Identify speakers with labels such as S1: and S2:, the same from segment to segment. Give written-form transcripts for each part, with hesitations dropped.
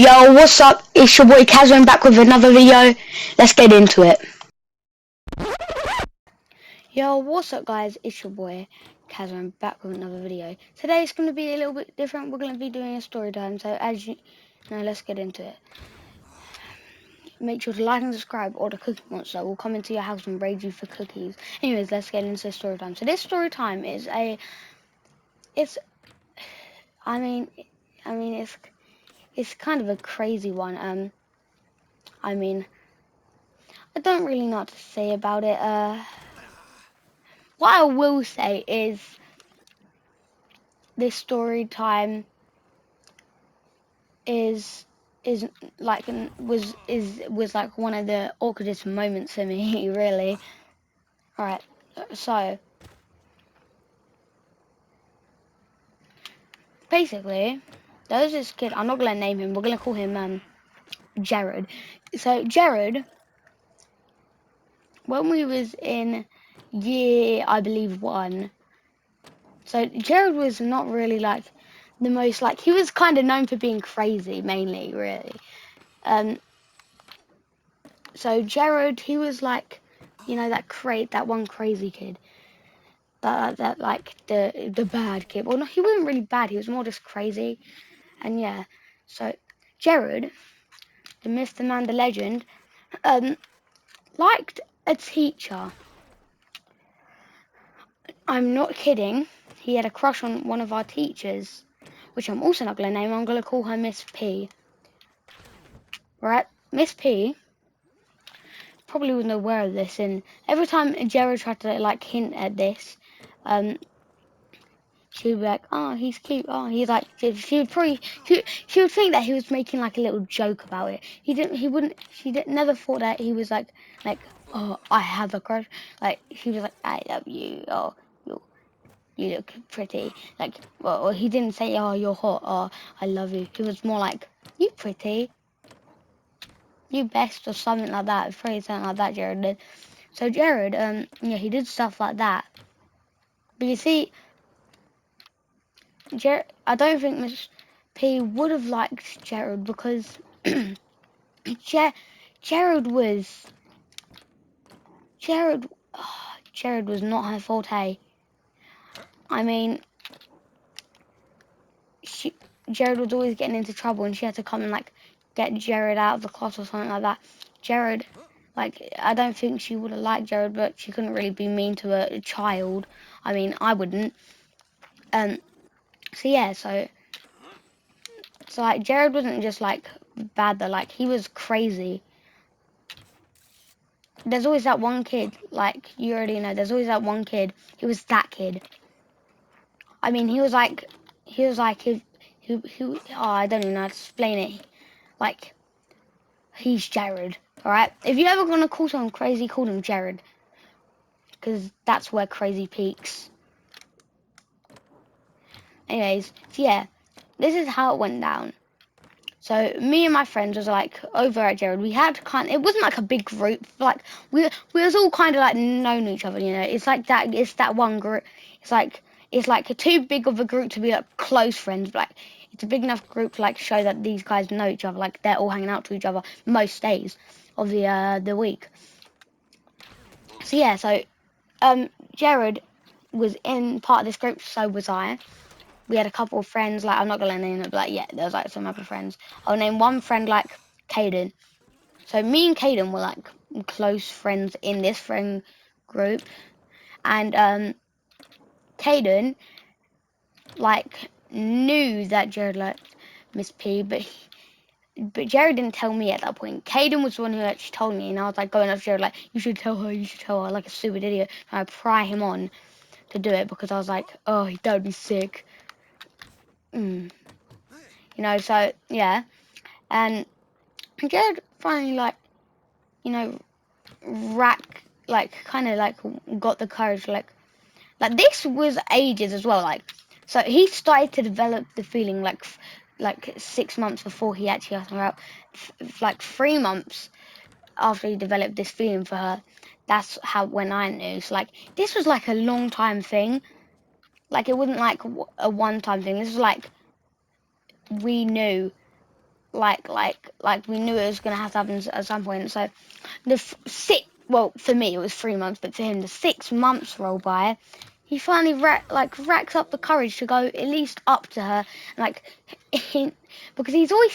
S1: Yo, what's up? It's your boy Kazan back with another video. Let's get into it. Yo, what's up guys? It's your boy Kazan back with another video. Today it's going to be a little bit different. We're going to be doing a story time. So as you know, let's get into it. Make sure to like and subscribe, or the cookie monster will come into your house and raid you for cookies. Anyways, let's get into the story time. So this story time is it's kind of a crazy one. I don't really know what to say about it. What I will say is this story time was like one of the awkwardest moments for me, really. Alright, so basically there was this kid. I'm not gonna name him, we're gonna call him Jared. So Jared, when we was in year, I believe, 1, so Jared was not really like the most, like, he was kind of known for being crazy, mainly, really. So Jared, he was like, you know, that one crazy kid, that like the bad kid. Well, no, he wasn't really bad. He was more just crazy, and yeah. So Jared, the myth, the man, the legend, liked a teacher. I'm not kidding. He had a crush on one of our teachers, which I'm also not gonna name. I'm gonna call her Miss P. Right, Miss P probably wasn't aware of this, and every time Jared tried to like hint at this, she would be like, "Oh, he's cute. Oh, he's like." She would think that he was making like a little joke about it. Never thought that he was like, "Oh, I have a crush." Like, he was like, "I love you." Oh, you look pretty. Like, well, he didn't say, "Oh, you're hot." Oh, I love you. He was more like, "You pretty. You best," or something like that. Phrase something like that. Jared did. So Jared, yeah, he did stuff like that. But you see, I don't think Miss P would have liked Jared because Jared was not her forte. I mean, Jared was always getting into trouble, and she had to come and like get Jared out of the class or something like that. Jared, like, I don't think she would have liked Jared, but she couldn't really be mean to a child. I mean, I wouldn't. So yeah, so like Jared wasn't just like bad though, like he was crazy. There's always that one kid, like, you already know, there's always that one kid. He was that kid. I mean, he was like, oh, I don't even know how to explain it. Like, he's Jared, alright? If you're ever gonna call someone crazy, call him Jared. Because that's where crazy peaks. Anyways, so yeah, this is how it went down. So me and my friends was like over at Jared. We had it wasn't like a big group. Like we was all kind of like known each other. You know, it's like that. It's that one group. It's like too big of a group to be like close friends. But like it's a big enough group to like show that these guys know each other. Like they're all hanging out to each other most days of the week. So yeah, so Jared was in part of this group. So was I. We had a couple of friends, like, I'm not going to name them, but like, yeah, there was like some other friends. I'll name one friend like Caden. So me and Caden were like close friends in this friend group. And Caden like knew that Jared liked Miss P, but Jared didn't tell me at that point. Caden was the one who actually told me, and I was like going up to Jared like, you should tell her, like a stupid idiot. And I pry him on to do it because I was like, oh, that would be sick. You know, so yeah. And Jared finally, like, you know, kind of like got the courage, like this was ages as well, like, so he started to develop the feeling like 6 months before he actually asked her out. Like 3 months after he developed this feeling for her, that's when I knew. So like this was like a long time thing. Like it wasn't like a one time thing. This was like we knew like we knew it was gonna have to happen at some point. So well, for me it was 3 months, but for him the 6 months roll by. He finally racks up the courage to go at least up to her, and hint, because he's always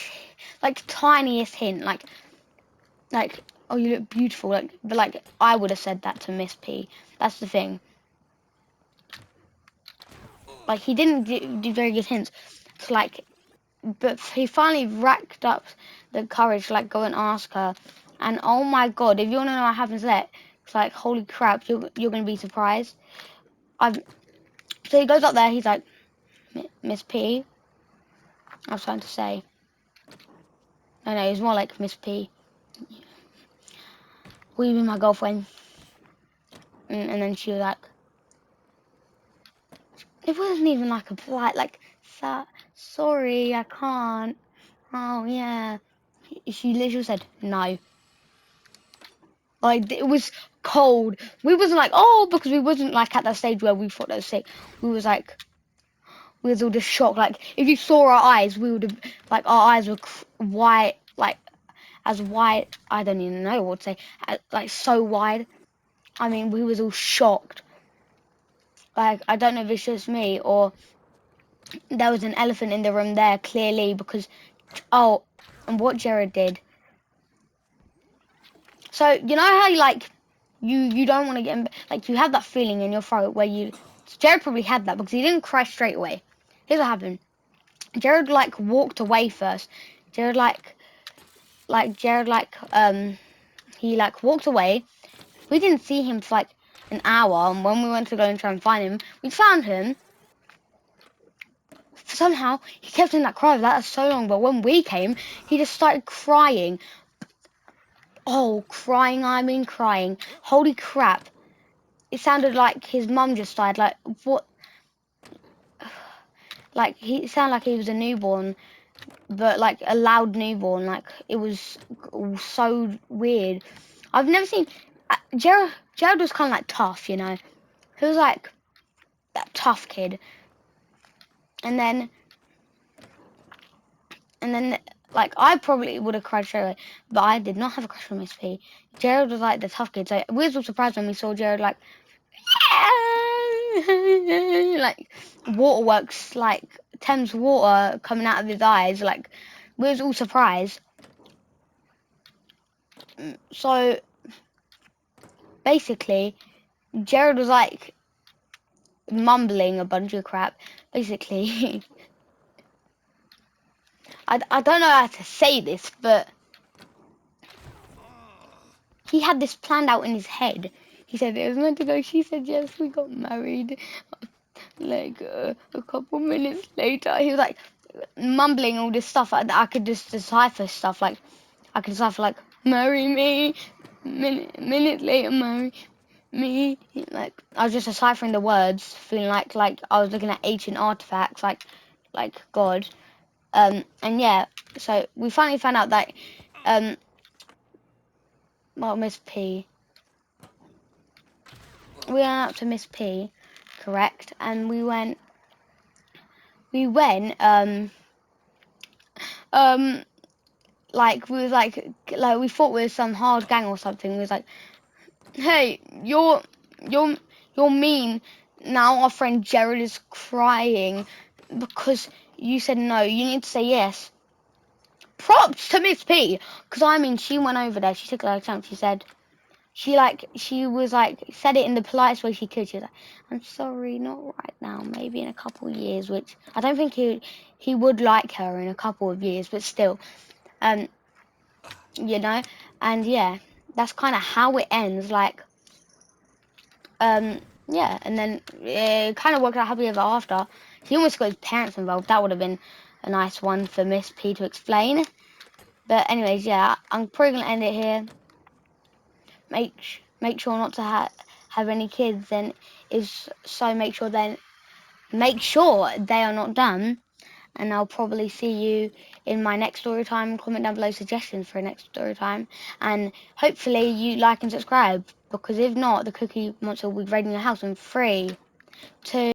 S1: like tiniest hint, like oh you look beautiful, but I would have said that to Miss P. That's the thing. Like he didn't do very good hints. So but he finally racked up the courage to go and ask her. And oh my god, if you want to know what happens next, it's like holy crap, you're gonna be surprised. So he goes up there. He's like, Miss P. I was trying to say. No, he's more like Miss P. Will you be my girlfriend? And then she was like, it wasn't even like a polite sorry, I can't. Oh yeah. She literally said no. Like it was cold. We wasn't like, oh, because we wasn't like at that stage where we thought that was sick. We was all just shocked. Like if you saw our eyes, we would have our eyes were white, as white. I don't even know what to say. So wide. I mean, we was all shocked. Like I don't know if it's just me or there was an elephant in the room there clearly because and what Jared did. So you know how you don't want to get you have that feeling in your throat where Jared probably had that because he didn't cry straight away. Here's what happened. Jared walked away first. Jared he walked away. We didn't see him for an hour, and when we went to go and try and find him, we found him. Somehow he kept in that cry for that so long, but when we came, he just started crying. Oh, crying, I mean crying. Holy crap. It sounded like his mum just died. Like, what? It sounded like he was a newborn, but a loud newborn. It was so weird. I've never seen... Gerald was kind of tough, you know. He was that tough kid. And then I probably would have cried straight away, but I did not have a crush on Miss P. Gerald was the tough kid, so we was all surprised when we saw Gerald waterworks, Thames water coming out of his eyes, we was all surprised. So basically, Gerald was mumbling a bunch of crap. Basically, I don't know how to say this, but he had this planned out in his head. He said it was meant to go. She said yes. We got married. A couple minutes later, he was mumbling all this stuff. I could just decipher stuff. I could decipher marry me. Minute later, marry me. I was just deciphering the words, feeling like I was looking at ancient artifacts, like God. And yeah, so we finally found out that well, Miss P. We went up to Miss P, correct, and we went we we thought we were some hard gang or something. We was hey, you're mean. Now our friend Jared is crying because you said no. You need to say yes. Props to Miss P, because I mean she went over there. She took a chance. She said she was said it in the politest way she could. She was like, I'm sorry, not right now. Maybe in a couple of years, which I don't think he would like her in a couple of years, but still, you know. And yeah, that's kind of how it ends. Yeah, and then it kind of worked out happily ever after. He almost got his parents involved. That would have been a nice one for Miss P to explain. But anyways, yeah, I'm probably gonna end it here. Make sure not to have any kids. Then make sure they are not done. And I'll probably see you in my next story time. Comment down below suggestions for a next story time, and hopefully you like and subscribe, because if not, the Cookie Monster will be raiding your house in 3, 2